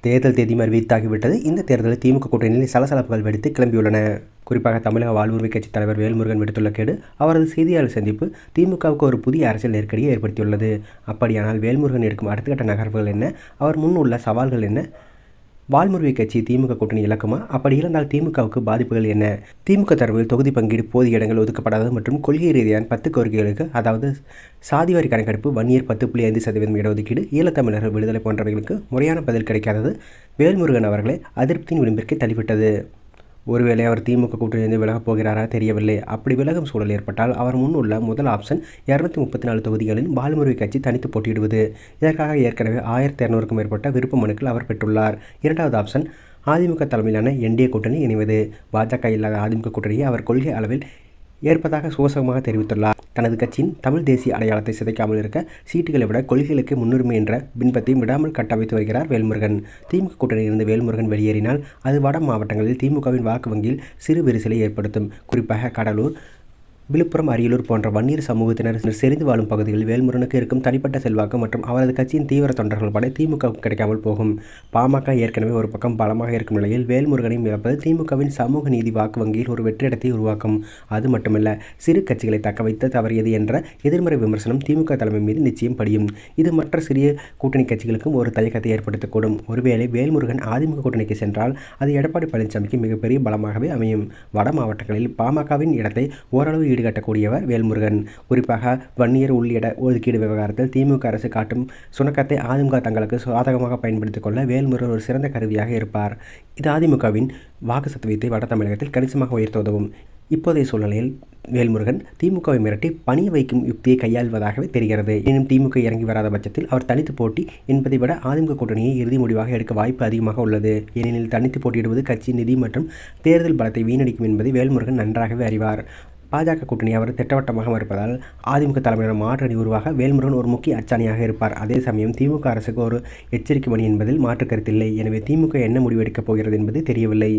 தேர்தல் தேதி அறிவித்தாகிவிட்டது. இந்த தேர்தலில் திமுக கூட்டணியில் சலசலப்புகள் வெடித்து கிளம்பியுள்ளன. குறிப்பாக தமிழக வாழ்வுரிமை கட்சித் தலைவர் வேல்முருகன் விடுத்துள்ள கேடு அவரது செய்தியாளர் சந்திப்பு திமுகவுக்கு ஒரு புதிய அரசியல் நெருக்கடியை ஏற்படுத்தியுள்ளது. அப்படியானால் வேல்முருகன் எடுக்கும் அடுத்த கட்ட நகர்வுகள் என்ன? அவர் முன் உள்ள சவால்கள் என்ன? வாழ்முறை கட்சி திமுக கூட்டணி இலக்குமா? அப்படி இருந்தால் திமுகவுக்கு பாதிப்புகள் என்ன? திமுக தரப்பில் தொகுதி பங்கீடு, போதிய இடங்கள் ஒதுக்கப்படாதது மற்றும் கொள்கை ரீதியான 10 கோரிக்கைகளுக்கு, அதாவது சாதிவாரி கணக்கெடுப்பு, வன்னியர் 10.5% இடஒதுக்கீடு, ஈழத்தமிழர்கள் விடுதலை போன்றவைகளுக்கு முறையான பதில் கிடைக்காதது வேல்முருகன் அவர்களை அதிருப்தியின் விளிம்பிற்கு தள்ளிவிட்டது. ஒருவேளை அவர் திமுக கூட்டணியிலிருந்து விலகப் போகிறாரா தெரியவில்லை. அப்படி விலகும் சூழல் ஏற்பட்டால் அவர் முன் உள்ள முதல் ஆப்ஷன் 234 தொகுதிகளில் வாழ்முறை கட்சி தனித்து போட்டியிடுவது. இதற்காக ஏற்கனவே 1200க்கும் மேற்பட்ட விருப்ப மனுக்கள் அவர் பெற்றுள்ளார். இரண்டாவது ஆப்ஷன் அதிமுக தலைமையிலான என்டிஏ கூட்டணி இணைவது. பாஜக இல்லாத அதிமுக கூட்டணியை அவர் கொள்கை அளவில் ஏற்பதாக சூசகமாக தெரிவித்துள்ளார். தனது கட்சியின் தமிழ் தேசிய அடையாளத்தை சிதைக்காமல் இருக்க சீட்டுகளை விட கொள்கைகளுக்கு முன்னுரிமை என்ற பின்பத்தை விடாமல் கட்டமைத்து வருகிறார் வேல்முருகன். திமுக கூட்டணியிலிருந்து வேல்முருகன் வெளியேறினால் அது வட மாவட்டங்களில் திமுகவின் வாக்கு வங்கியில் சிறு விரிசலை ஏற்படுத்தும். குறிப்பாக கடலூர், விழுப்புரம், அரியலூர் போன்ற வன்னியர் சமூகத்தினர் செறிந்து வாழும் பகுதிகளில் வேல்முருகனுக்கு இருக்கும் தனிப்பட்ட செல்வாக்கு மற்றும் அவரது கட்சியின் தீவிர தொண்டர்கள் பட திமுகவுக்கு கிடைக்காமல் போகும். பாமக ஏற்கனவே ஒரு பக்கம் பலமாக இருக்கும் நிலையில் வேல்முருகனையும் இழப்பது திமுகவின் சமூக நீதி வாக்கு வங்கியில் ஒரு வெற்றிடத்தை உருவாக்கும். அது மட்டுமல்ல, சிறு கட்சிகளை தக்க வைத்து தவறியது என்ற எதிர்மறை விமர்சனம் திமுக தலைமை மீது நிச்சயம் படியும். இது மற்ற சிறிய கூட்டணி கட்சிகளுக்கும் ஒரு தயக்கத்தை ஏற்படுத்தக்கூடும். ஒருவேளை வேல்முருகன் அதிமுக கூட்டணிக்கு சென்றால் அது எடப்பாடி பழனிசாமிக்கு மிகப்பெரிய பலமாகவே அமையும். வட மாவட்டங்களில் பாமகவின் இடத்தை ஓரளவு ஈடுகட்டக்கூடியவர் வேல்முருகன். குறிப்பாக வன்னியர் உள்ளிட ஒதுக்கீடு விவகாரத்தில் திமுக அரசு காட்டும் சுணக்கத்தை அதிமுக தங்களுக்கு சாதகமாக பயன்படுத்திக் கொள்ள வேல்முருகன் ஒரு சிறந்த கருவியாக இருப்பார். இது அதிமுகவின் வாக்கு சதவீதத்தை வட தமிழகத்தில் கணிசமாக உயர்த்த உதவும். இப்போதைய சூழ்நிலையில் வேல்முருகன் திமுகவை மிரட்டி பணிய வைக்கும் யுக்தியை கையாள்வதாகவே தெரிகிறது. எனினும் திமுக இறங்கி வராத பட்சத்தில் அவர் தனித்து போட்டி என்பதை விட அதிமுக கூட்டணியை இறுதி முடிவாக எடுக்க வாய்ப்பு அதிகமாக உள்ளது. ஏனெனில் தனித்து போட்டியிடுவது கட்சி நிதி மற்றும் தேர்தல் பலத்தை வீணடிக்கும் என்பதை வேல்முருகன் நன்றாகவே அறிவார். பாஜக கூட்டணி அவர் திட்டவட்டமாக மறுப்பதால் அதிமுக தலைமையிலான மாற்று அணி உருவாக வேல்முருகன் ஒரு முக்கிய அச்சாணியாக இருப்பார். அதே சமயம் திமுக அரசுக்கு ஒரு எச்சரிக்கை மணி என்பதில் மாற்று கருத்தில்லை. எனவே திமுக என்ன முடிவெடுக்கப் போகிறது என்பது தெரியவில்லை.